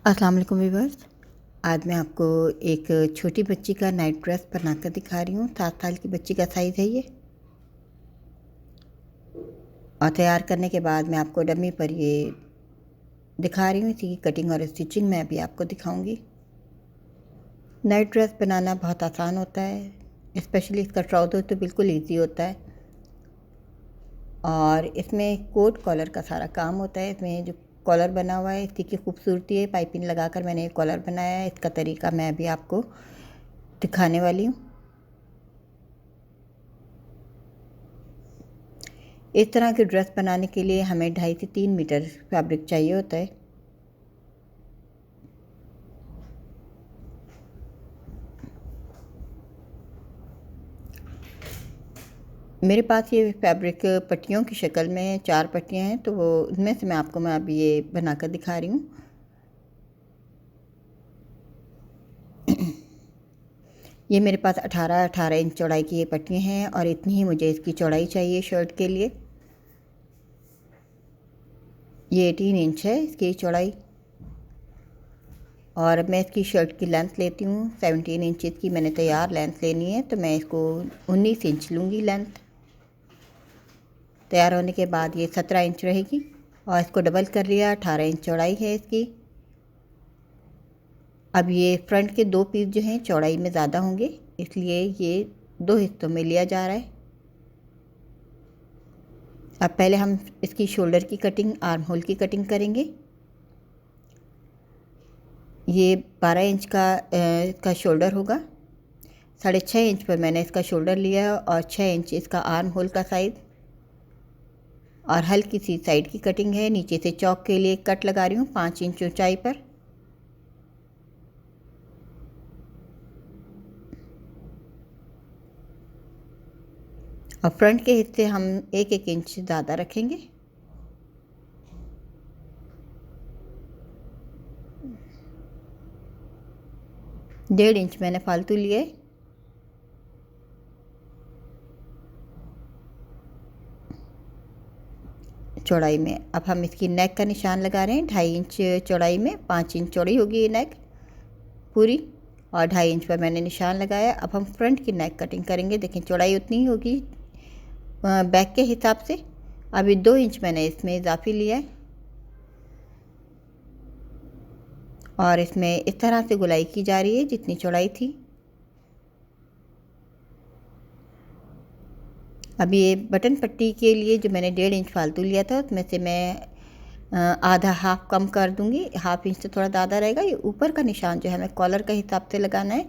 अस्सलाम वालेकुम व्यूअर्स। आज मैं आपको एक छोटी बच्ची का नाइट ड्रेस बनाकर दिखा रही हूँ। 7 साल की बच्ची का साइज़ है ये। और तैयार करने के बाद मैं आपको डमी पर ये दिखा रही हूँ। इसी की कटिंग और स्टिचिंग मैं अभी आपको दिखाऊंगी। नाइट ड्रेस बनाना बहुत आसान होता है, स्पेशली इसका ट्राउज़र तो बिल्कुल ईजी होता है। और इसमें कोट कॉलर का सारा काम होता है। इसमें जो कॉलर बना हुआ है इसी की खूबसूरती है। पाइपिंग लगाकर मैंने कॉलर बनाया है। इसका तरीका मैं अभी आपको दिखाने वाली हूँ। इस तरह की ड्रेस बनाने के लिए हमें 2.5 से 3 मीटर फैब्रिक चाहिए होता है। मेरे पास ये फैब्रिक पट्टियों की शक्ल में 4 पट्टियाँ हैं, तो वो उनमें से मैं अभी ये बनाकर दिखा रही हूँ। ये मेरे पास 18 इंच चौड़ाई की ये पट्टियाँ हैं और इतनी ही मुझे इसकी चौड़ाई चाहिए शर्ट के लिए। ये 18 इंच है इसकी चौड़ाई। और अब मैं इसकी शर्ट की लेंथ लेती हूँ। 17 इंच की मैंने तैयार लेंथ लेनी है, तो मैं इसको 19 इंच लूँगी लेंथ। तैयार होने के बाद ये 17 इंच रहेगी और इसको डबल कर लिया। 18 इंच चौड़ाई है इसकी। अब ये फ्रंट के 2 पीस जो हैं चौड़ाई में ज़्यादा होंगे, इसलिए ये 2 हिस्सों में लिया जा रहा है। अब पहले हम इसकी शोल्डर की कटिंग, आर्म होल की कटिंग करेंगे। ये 12 इंच का इसका शोल्डर होगा। 6.5 इंच पर मैंने इसका शोल्डर लिया और 6 इंच इसका आर्म होल का साइज़। और हल्की सी साइड की कटिंग है। नीचे से चौक के लिए कट लगा रही हूँ 5 इंच ऊंचाई पर। और फ्रंट के हिस्से हम 1-1 इंच ज़्यादा रखेंगे। डेढ़ इंच मैंने फालतू लिए। चौड़ाई में अब हम इसकी नेक का निशान लगा रहे हैं। 2.5 इंच चौड़ाई में 5 इंच चौड़ी होगी ये नेक पूरी, और 2.5 इंच पर मैंने निशान लगाया। अब हम फ्रंट की नेक कटिंग करेंगे। देखें चौड़ाई उतनी ही होगी बैक के हिसाब से। अभी 2 इंच मैंने इसमें इजाफी लिया है और इसमें इस तरह से गुलाई की जा रही है जितनी चौड़ाई थी। अब ये बटन पट्टी के लिए जो मैंने 1.5 इंच फालतू लिया था उसमें से मैं आधा हाफ कम कर दूंगी। हाफ इंच से थोड़ा ज़्यादा रहेगा। ये ऊपर का निशान जो है हमें कॉलर के हिसाब से लगाना है।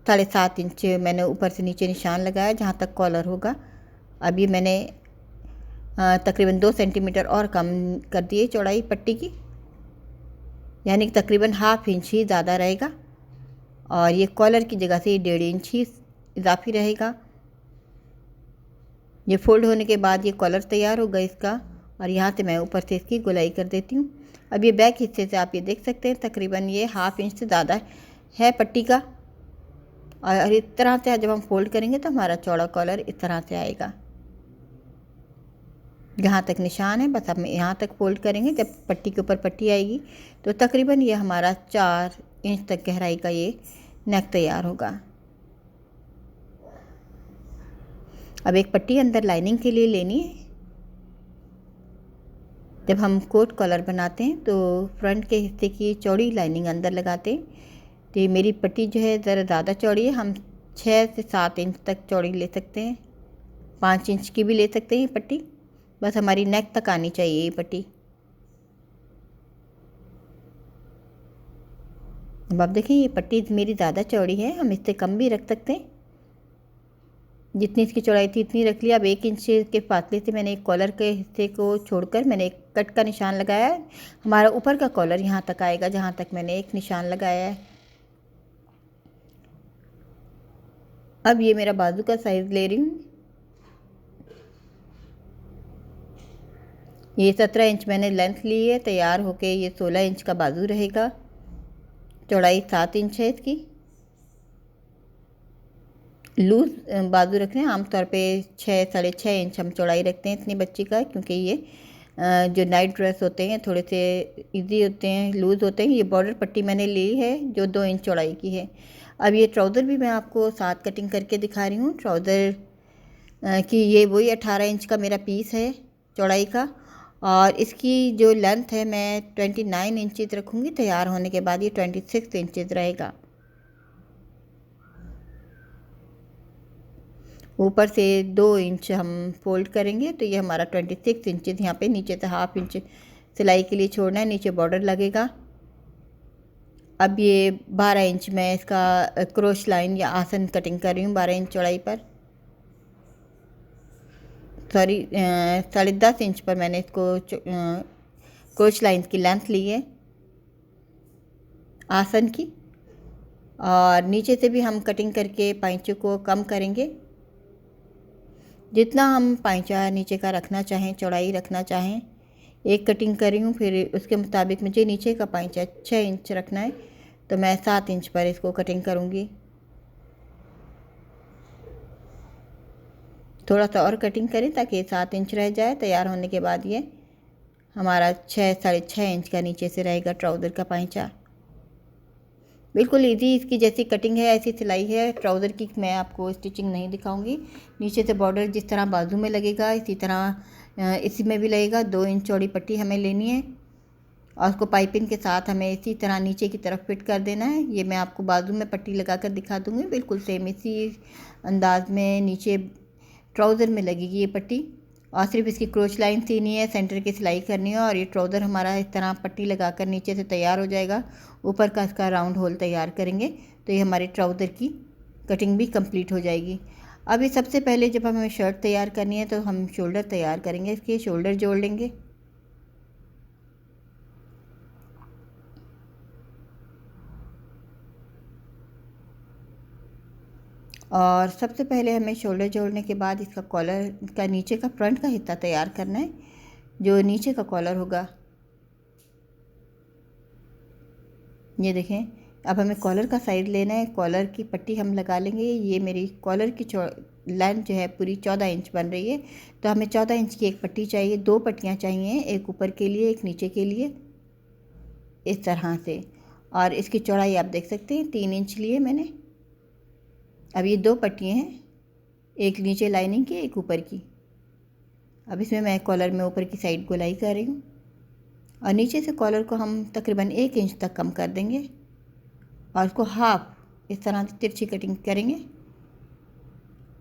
7.5 इंच मैंने ऊपर से नीचे निशान लगाया जहाँ तक कॉलर होगा। अब ये मैंने तकरीबन 2 सेंटीमीटर और कम कर दिए चौड़ाई पट्टी की, यानी कि तकरीबन हाफ इंच ही ज़्यादा रहेगा। और ये कॉलर की जगह से 1.5 इंच ही इजाफी रहेगा। ये फोल्ड होने के बाद ये कॉलर तैयार होगा इसका। और यहाँ से मैं ऊपर से इसकी गोलाई कर देती हूँ। अब ये बैक हिस्से से आप ये देख सकते हैं तकरीबन ये हाफ इंच से ज़्यादा है पट्टी का। और इस तरह से जब हम फोल्ड करेंगे तो हमारा चौड़ा कॉलर इस तरह से आएगा। जहाँ तक निशान है बस हम यहाँ तक फोल्ड करेंगे। जब पट्टी के ऊपर पट्टी आएगी तो तकरीबन ये हमारा 4 इंच तक गहराई का ये नेक तैयार होगा। अब एक पट्टी अंदर लाइनिंग के लिए लेनी है। जब हम कोट कॉलर बनाते हैं तो फ्रंट के हिस्से की चौड़ी लाइनिंग अंदर लगाते हैं। तो ये मेरी पट्टी जो है ज़रा ज़्यादा चौड़ी है। हम 6 से 7 इंच तक चौड़ी ले सकते हैं, 5 इंच की भी ले सकते हैं ये पट्टी। बस हमारी नेक तक आनी चाहिए ये पट्टी। अब आप देखें ये पट्टी मेरी ज़्यादा चौड़ी है, हम इससे कम भी रख सकते हैं। जितनी इसकी चौड़ाई थी इतनी रख लिया। अब 1 इंच के फासले से मैंने एक कॉलर के हिस्से को छोड़कर मैंने एक कट का निशान लगाया है। हमारा ऊपर का कॉलर यहाँ तक आएगा जहाँ तक मैंने एक निशान लगाया है। अब ये मेरा बाजू का साइज़ ले रही हूँ। ये 17 इंच मैंने लेंथ ली है। तैयार होके ये 16 इंच का बाजू रहेगा। चौड़ाई 7 इंच है इसकी। लूज़ बाजू रख रहे हैं। आमतौर पे 6 साढ़े 6 इंच हम चौड़ाई रखते हैं इतनी बच्ची का, क्योंकि ये जो नाइट ड्रेस होते हैं थोड़े से इजी होते हैं, लूज़ होते हैं। ये बॉर्डर पट्टी मैंने ली है जो 2 इंच चौड़ाई की है। अब ये ट्राउज़र भी मैं आपको साथ कटिंग करके दिखा रही हूँ। ट्राउज़र की ये वही 18 इंच का मेरा पीस है चौड़ाई का, और इसकी जो लेंथ है मैं 29 इंचज़ रखूँगी। तैयार होने के बाद ये 26 इंचज़ रहेगा। ऊपर से 2 इंच हम फोल्ड करेंगे तो ये हमारा 26 इंचज़ यहाँ पे नीचे से हाफ इंच सिलाई के लिए छोड़ना है, नीचे बॉर्डर लगेगा। अब ये 12 इंच मैं इसका क्रोश लाइन या आसन कटिंग कर रही हूँ 12 इंच चौड़ाई पर, सॉरी 10.5 इंच पर मैंने इसको क्रोश लाइन की लेंथ ली है आसन की। और नीचे से भी हम कटिंग करके पाइंचों को कम करेंगे। जितना हम पाइंचा नीचे का रखना चाहें, चौड़ाई रखना चाहें, एक कटिंग कर रही हूँ, फिर उसके मुताबिक मुझे नीचे का पाइंचा 6 इंच रखना है तो मैं 7 इंच पर इसको कटिंग करूँगी। थोड़ा सा और कटिंग करें ताकि 7 इंच रह जाए। तैयार होने के बाद ये हमारा 6-6.5 इंच का नीचे से रहेगा ट्राउज़र का पाइंचा। बिल्कुल इजी इसकी जैसी कटिंग है ऐसी सिलाई है। ट्राउज़र की मैं आपको स्टिचिंग नहीं दिखाऊंगी। नीचे से बॉर्डर जिस तरह बाजू में लगेगा इसी तरह इसी में भी लगेगा। 2 इंच चौड़ी पट्टी हमें लेनी है और उसको पाइपिंग के साथ हमें इसी तरह नीचे की तरफ फिट कर देना है। ये मैं आपको बाजू में पट्टी लगा कर दिखा दूँगी। बिल्कुल सेम इसी अंदाज में नीचे ट्राउज़र में लगेगी ये पट्टी, और सिर्फ इसकी क्रोच लाइन सीनी है, सेंटर की सिलाई करनी है और ये ट्राउज़र हमारा इस तरह पट्टी लगाकर नीचे से तैयार हो जाएगा। ऊपर का इसका राउंड होल तैयार करेंगे तो ये हमारी ट्राउज़र की कटिंग भी कंप्लीट हो जाएगी। अभी सबसे पहले जब हमें शर्ट तैयार करनी है तो हम शोल्डर तैयार करेंगे। इसके शोल्डर जोड़ लेंगे। और सबसे पहले हमें शोल्डर जोड़ने के बाद इसका कॉलर का नीचे का फ्रंट का हिस्सा तैयार करना है, जो नीचे का कॉलर होगा। ये देखें, अब हमें कॉलर का साइड लेना है। कॉलर की पट्टी हम लगा लेंगे। ये मेरी कॉलर की लेंथ जो है पूरी 14 इंच बन रही है तो हमें 14 इंच की एक पट्टी चाहिए। 2 पट्टियाँ चाहिए, एक ऊपर के लिए एक नीचे के लिए, इस तरह से। और इसकी चौड़ाई आप देख सकते हैं 3 इंच लिए मैंने। अब ये 2 पट्टियाँ हैं, एक नीचे लाइनिंग की एक ऊपर की। अब इसमें मैं कॉलर में ऊपर की साइड गोलाई कर रही हूँ और नीचे से कॉलर को हम तकरीबन 1 इंच तक कम कर देंगे और उसको हाफ इस तरह से तिरछी कटिंग करेंगे।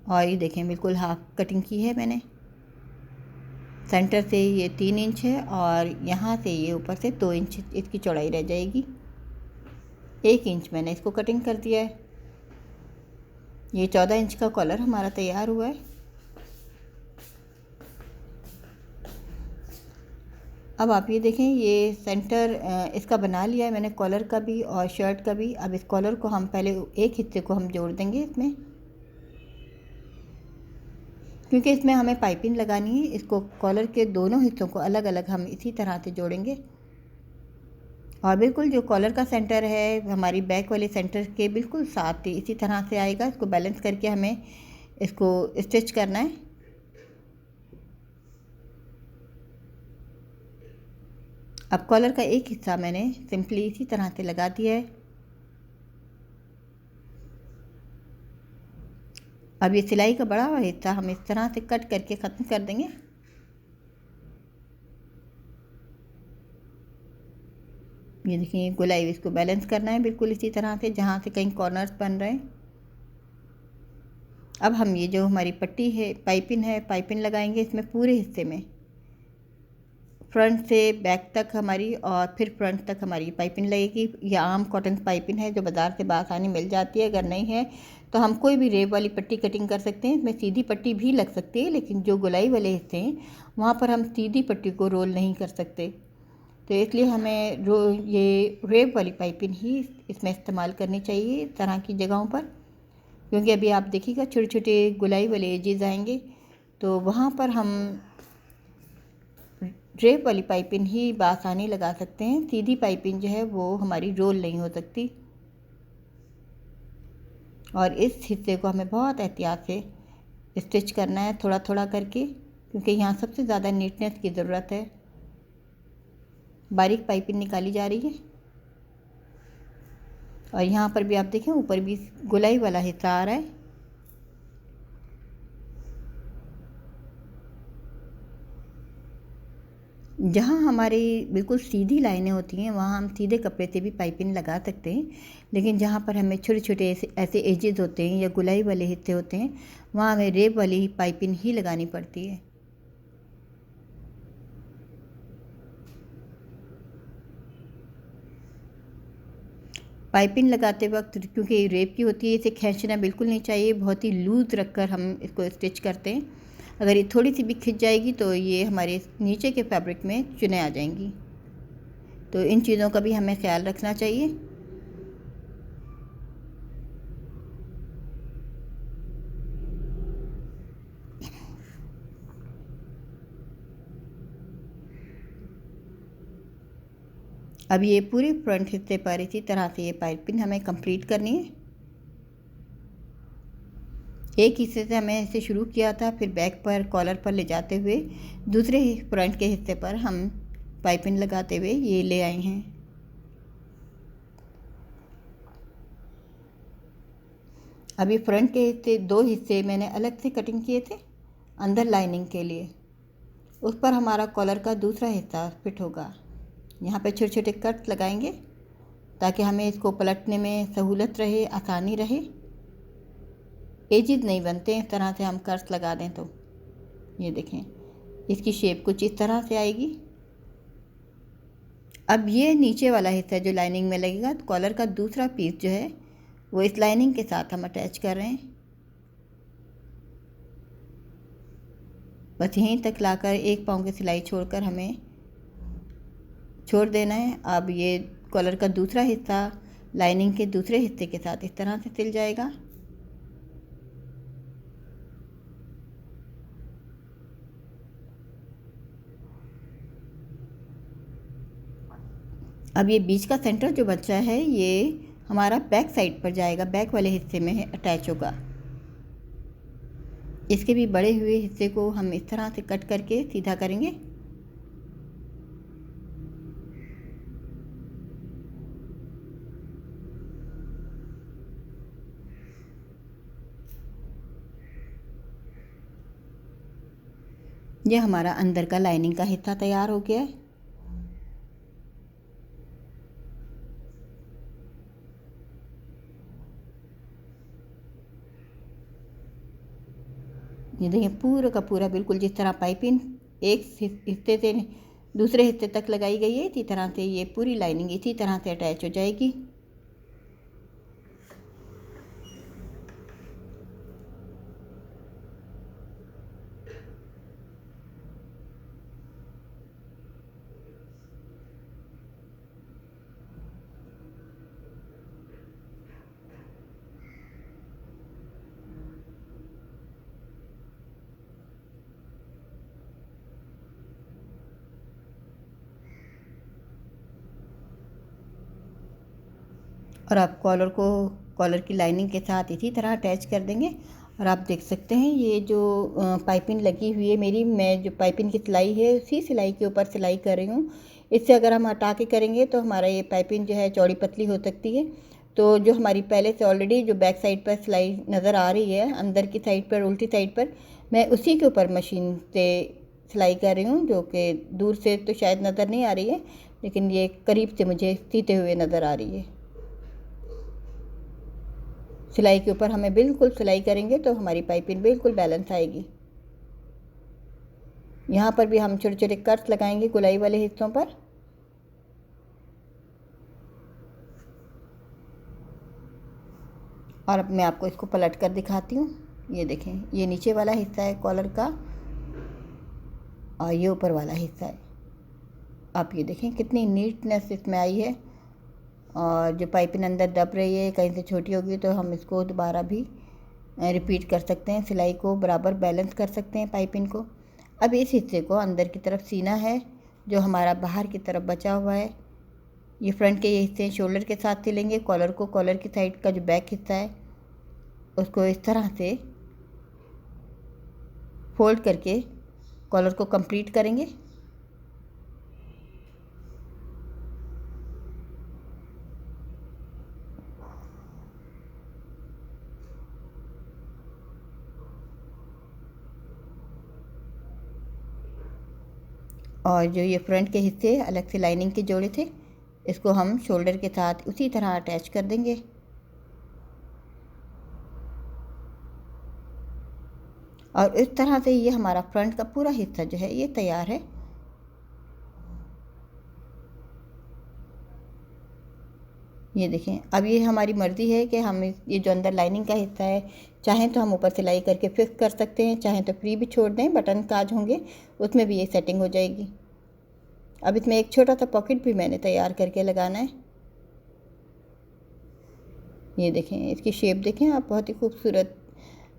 और ये देखें बिल्कुल हाफ कटिंग की है मैंने। सेंटर से ये 3 इंच है और यहाँ से ये ऊपर से 2 इंच इसकी चौड़ाई रह जाएगी। 1 इंच मैंने इसको कटिंग कर दिया है। ये 14 इंच का कॉलर हमारा तैयार हुआ है। अब आप ये देखें, ये सेंटर इसका बना लिया है मैंने, कॉलर का भी और शर्ट का भी। अब इस कॉलर को हम पहले एक हिस्से को हम जोड़ देंगे इसमें, क्योंकि इसमें हमें पाइपिंग लगानी है। इसको कॉलर के दोनों हिस्सों को अलग अलग हम इसी तरह से जोड़ेंगे। और बिल्कुल जो कॉलर का सेंटर है हमारी बैक वाले सेंटर के बिल्कुल साथ ही इसी तरह से आएगा। इसको बैलेंस करके हमें इसको स्टिच करना है। अब कॉलर का एक हिस्सा मैंने सिंपली इसी तरह से लगा दिया है। अब ये सिलाई का बड़ा हुआ हिस्सा हम इस तरह से कट करके ख़त्म कर देंगे। ये देखिए गोलाई, इसको बैलेंस करना है बिल्कुल इसी तरह से जहाँ से कहीं कॉर्नर्स बन रहे हैं। अब हम ये जो हमारी पट्टी है पाइपिंग लगाएंगे इसमें पूरे हिस्से में, फ्रंट से बैक तक हमारी, और फिर फ्रंट तक हमारी पाइपिंग लगेगी। यह आम कॉटन पाइपिंग है जो बाज़ार से आसानी मिल जाती है। अगर नहीं है तो हम कोई भी रेब वाली पट्टी कटिंग कर सकते हैं। इसमें सीधी पट्टी भी लग सकती है, लेकिन जो गोलाई वाले हिस्से हैं वहाँ पर हम सीधी पट्टी को रोल नहीं कर सकते, तो इसलिए हमें ये रेब वाली पाइपिंग ही इसमें इस्तेमाल करनी चाहिए इस तरह की जगहों पर। क्योंकि अभी आप देखिएगा छोटे छोटे गोलाई वाले एजेस आएंगे तो वहाँ पर हम ड्रेप वाली पाइपिंग ही बआसानी लगा सकते हैं। सीधी पाइपिंग जो है वो हमारी रोल नहीं हो सकती। और इस हिस्से को हमें बहुत एहतियात से स्टिच करना है, थोड़ा थोड़ा करके, क्योंकि यहाँ सबसे ज़्यादा नीटनेस की ज़रूरत है। बारीक पाइपिंग निकाली जा रही है। और यहाँ पर भी आप देखें ऊपर भी गोलाई वाला हिस्सा आ रहा है। जहाँ हमारी बिल्कुल सीधी लाइनें होती हैं वहाँ हम सीधे कपड़े से भी पाइपिंग लगा सकते हैं, लेकिन जहाँ पर हमें छोटे छोटे ऐसे एजेस होते हैं या गुलाई वाले हिस्से होते हैं वहाँ हमें रेब वाली ही पाइपिंग ही लगानी पड़ती है। पाइपिंग लगाते वक्त क्योंकि रेब की होती है इसे खींचना बिल्कुल नहीं चाहिए, बहुत ही लूज रखकर हम इसको स्टिच करते हैं। अगर ये थोड़ी सी भी खिंच जाएगी तो ये हमारे नीचे के फैब्रिक में चुने आ जाएंगी, तो इन चीज़ों का भी हमें ख्याल रखना चाहिए। अब ये पूरे फ्रंट हिस्से पर इसी तरह से ये पाइपिंग हमें कंप्लीट करनी है। एक हिस्से से हमें इसे शुरू किया था, फिर बैक पर कॉलर पर ले जाते हुए दूसरे फ्रंट के हिस्से पर हम पाइपिंग लगाते हुए ये ले आए हैं। अभी फ्रंट के हिस्से दो हिस्से मैंने अलग से कटिंग किए थे अंदर लाइनिंग के लिए, उस पर हमारा कॉलर का दूसरा हिस्सा फिट होगा। यहाँ पे छोटे छोटे कट लगाएंगे ताकि हमें इसको पलटने में सहूलत रहे, आसानी रहे। एजिज नहीं बनते इस तरह से हम कट्स लगा दें तो। ये देखें इसकी शेप कुछ इस तरह से आएगी। अब ये नीचे वाला हिस्सा जो लाइनिंग में लगेगा, तो कॉलर का दूसरा पीस जो है वो इस लाइनिंग के साथ हम अटैच कर रहे हैं। बस यहीं तक लाकर एक पाँव की सिलाई छोड़कर हमें छोड़ देना है। अब ये कॉलर का दूसरा हिस्सा लाइनिंग के दूसरे हिस्से के साथ इस तरह से सिल जाएगा। अब ये बीच का सेंटर जो बचा है ये हमारा बैक साइड पर जाएगा, बैक वाले हिस्से में अटैच होगा। इसके भी बड़े हुए हिस्से को हम इस तरह से कट करके सीधा करेंगे। यह हमारा अंदर का लाइनिंग का हिस्सा तैयार हो गया है। ये देखिए पूरा का पूरा बिल्कुल जिस तरह पाइपिंग एक हिस्से से दूसरे हिस्से तक लगाई गई है, इसी तरह से ये पूरी लाइनिंग इसी तरह से अटैच हो जाएगी। और आप कॉलर की लाइनिंग के साथ इसी तरह अटैच कर देंगे। और आप देख सकते हैं ये जो पाइपिंग लगी हुई है मेरी, मैं जो पाइपिंग की सिलाई है उसी सिलाई के ऊपर सिलाई कर रही हूँ। इससे अगर हम हटा के करेंगे तो हमारा ये पाइपिंग जो है चौड़ी पतली हो सकती है। तो जो हमारी पहले से ऑलरेडी जो बैक साइड पर सिलाई नज़र आ रही है अंदर की साइड पर, उल्टी साइड पर, मैं उसी के ऊपर मशीन से सिलाई कर रही हूँ, जो कि दूर से तो शायद नज़र नहीं आ रही है लेकिन ये करीब से मुझे सीते हुए नज़र आ रही है। सिलाई के ऊपर हमें बिल्कुल सिलाई करेंगे तो हमारी पाइपिंग बिल्कुल बैलेंस आएगी। यहाँ पर भी हम छोटे छोटे कट्स लगाएंगे गुलाई वाले हिस्सों पर। और अब मैं आपको इसको पलट कर दिखाती हूँ। ये देखें ये नीचे वाला हिस्सा है कॉलर का और ये ऊपर वाला हिस्सा है। आप ये देखें कितनी नीटनेस इसमें आई है। और जो पाइपिंग अंदर दब रही है कहीं से छोटी होगी तो हम इसको दोबारा भी रिपीट कर सकते हैं, सिलाई को बराबर बैलेंस कर सकते हैं पाइपिंग को। अब इस हिस्से को अंदर की तरफ सीना है जो हमारा बाहर की तरफ बचा हुआ है। ये फ्रंट के ये हिस्से शोल्डर के साथ सिलेंगे। कॉलर को, कॉलर की साइड का जो बैक हिस्सा है उसको इस तरह से फोल्ड करके कॉलर को कंप्लीट करेंगे। और जो ये फ्रंट के हिस्से अलग से लाइनिंग के जोड़े थे, इसको हम शोल्डर के साथ उसी तरह अटैच कर देंगे। और इस तरह से ये हमारा फ्रंट का पूरा हिस्सा जो है ये तैयार है। ये देखें, अब ये हमारी मर्ज़ी है कि हम ये जो अंदर लाइनिंग का हिस्सा है, चाहें तो हम ऊपर सिलाई करके फिक्स कर सकते हैं, चाहें तो फ्री भी छोड़ दें, बटन काज होंगे उसमें भी ये सेटिंग हो जाएगी। अब इसमें एक छोटा सा पॉकेट भी मैंने तैयार करके लगाना है। ये देखें, इसकी शेप देखें आप, बहुत ही खूबसूरत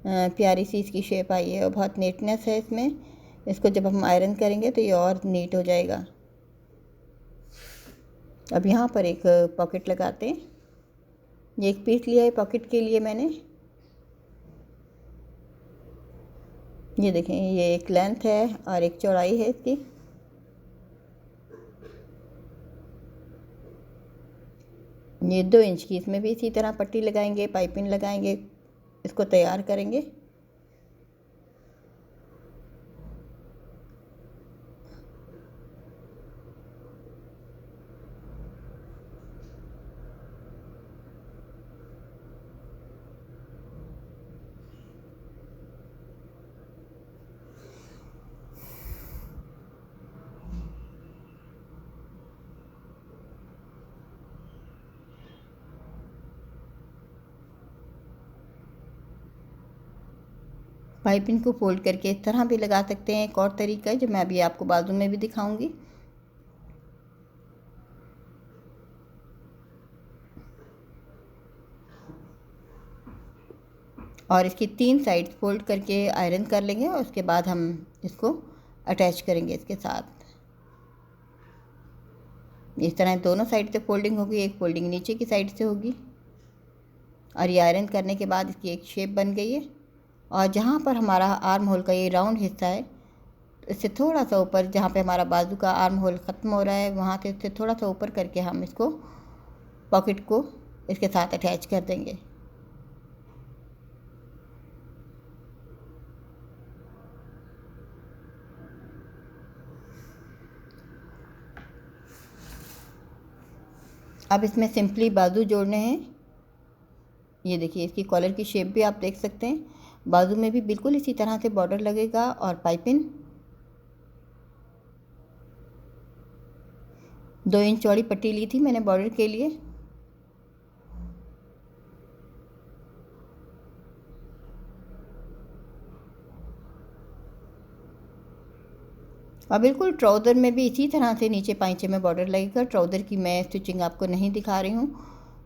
प्यारी सी इसकी शेप आई है और बहुत नीटनेस है इसमें। इसको जब हम आयरन करेंगे तो ये और नीट हो जाएगा। अब यहाँ पर एक पॉकेट लगाते हैं। ये एक पीस लिया है पॉकेट के लिए मैंने। ये देखें, ये एक लेंथ है और एक चौड़ाई है इसकी। ये 2 इंच की, इसमें भी इसी तरह पट्टी लगाएंगे, पाइपिंग लगाएंगे, इसको तैयार करेंगे। पाइपिंग को फोल्ड करके इस तरह भी लगा सकते हैं। एक और तरीका है जो मैं अभी आपको बाजू में भी दिखाऊंगी। और इसकी 3 साइड फोल्ड करके आयरन कर लेंगे और उसके बाद हम इसको अटैच करेंगे इसके साथ। इस तरह दोनों साइड से फोल्डिंग होगी, एक फोल्डिंग नीचे की साइड से होगी। और ये आयरन करने के बाद इसकी एक शेप बन गई है। और जहाँ पर हमारा आर्म होल का ये राउंड हिस्सा है, इससे थोड़ा सा ऊपर, जहाँ पे हमारा बाजू का आर्म होल ख़त्म हो रहा है, वहाँ से इससे थोड़ा सा ऊपर करके हम इसको पॉकेट को इसके साथ अटैच कर देंगे। अब इसमें सिंपली बाजू जोड़ने हैं। ये देखिए, इसकी कॉलर की शेप भी आप देख सकते हैं। बाजू में भी बिल्कुल इसी तरह से बॉर्डर लगेगा और पाइपिंग 2 इंच चौड़ी पट्टी ली थी मैंने बॉर्डर के लिए। और बिल्कुल ट्राउज़र में भी इसी तरह से नीचे पाइंचे में बॉर्डर लगेगा। ट्राउज़र की मैं स्टिचिंग आपको नहीं दिखा रही हूँ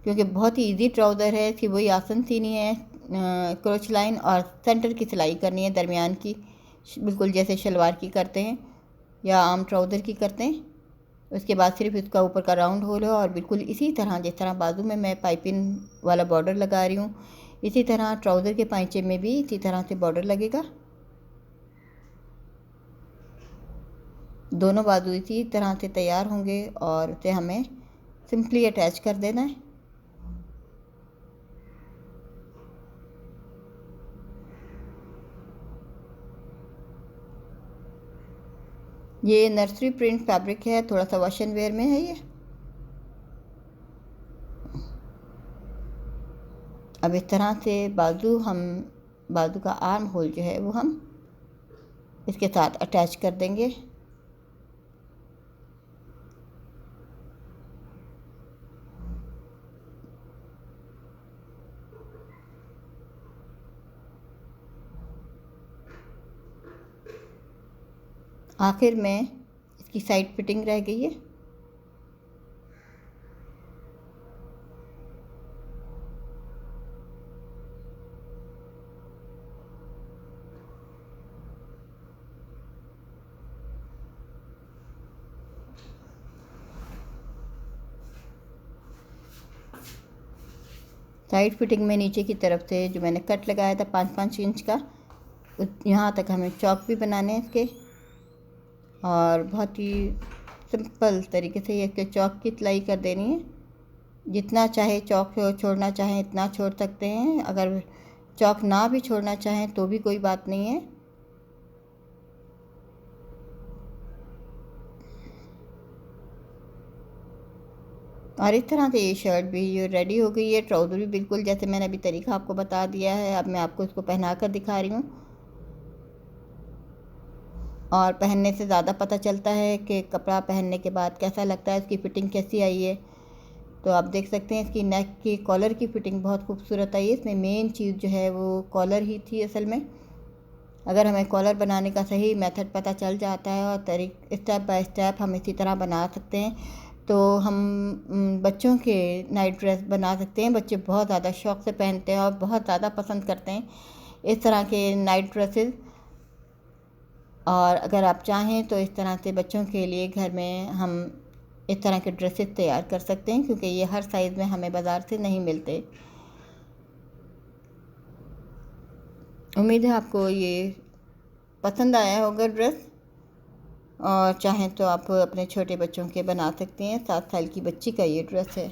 क्योंकि बहुत ही इजी ट्राउज़र है। इसकी वही आसन सीनी है, क्रोच लाइन और सेंटर की सिलाई करनी है, दरमियान की, बिल्कुल जैसे शलवार की करते हैं या आम ट्राउज़र की करते हैं। उसके बाद सिर्फ इसका ऊपर का राउंड होल है और बिल्कुल इसी तरह जिस तरह बाजू में मैं पाइपिंग वाला बॉर्डर लगा रही हूँ, इसी तरह ट्राउज़र के पाइंचे में भी इसी तरह से बॉर्डर लगेगा। दोनों बाजू इसी तरह से तैयार होंगे और उसे हमें सिंपली अटैच कर देना है। ये नर्सरी प्रिंट फैब्रिक है, थोड़ा सा वॉश एंड वेयर में है ये। अब इस तरह से बाजू का आर्म होल जो है वो हम इसके साथ अटैच कर देंगे। आखिर में इसकी साइड फिटिंग रह गई है। साइड फिटिंग में नीचे की तरफ से जो मैंने कट लगाया था 5-5 इंच का, यहाँ तक हमें चौक भी बनाने हैं इसके। और बहुत ही सिंपल तरीके से ये इसके चौक की सिलाई कर देनी है। जितना चाहे चौक छोड़ना चाहें इतना छोड़ सकते हैं, अगर चौक ना भी छोड़ना चाहें तो भी कोई बात नहीं है। और इस तरह से ये शर्ट भी रेडी हो गई है। ट्राउज़र भी बिल्कुल जैसे मैंने अभी तरीका आपको बता दिया है। अब मैं आपको इसको पहना कर दिखा रही हूँ, और पहनने से ज़्यादा पता चलता है कि कपड़ा पहनने के बाद कैसा लगता है, इसकी फ़िटिंग कैसी आई है। तो आप देख सकते हैं इसकी नेक की कॉलर की फ़िटिंग बहुत खूबसूरत आई है। इसमें मेन चीज़ जो है वो कॉलर ही थी असल में। अगर हमें कॉलर बनाने का सही मेथड पता चल जाता है और स्टेप बाय स्टेप हम इसी तरह बना सकते हैं, तो हम बच्चों के नाइट ड्रेस बना सकते हैं। बच्चे बहुत ज़्यादा शौक़ से पहनते हैं और बहुत ज़्यादा पसंद करते हैं इस तरह के नाइट ड्रेसेस। और अगर आप चाहें तो इस तरह से बच्चों के लिए घर में हम इस तरह के ड्रेसेस तैयार कर सकते हैं, क्योंकि ये हर साइज़ में हमें बाज़ार से नहीं मिलते। उम्मीद है आपको ये पसंद आया होगा ड्रेस, और चाहें तो आप अपने छोटे बच्चों के बना सकते हैं। 7 साल की बच्ची का ये ड्रेस है।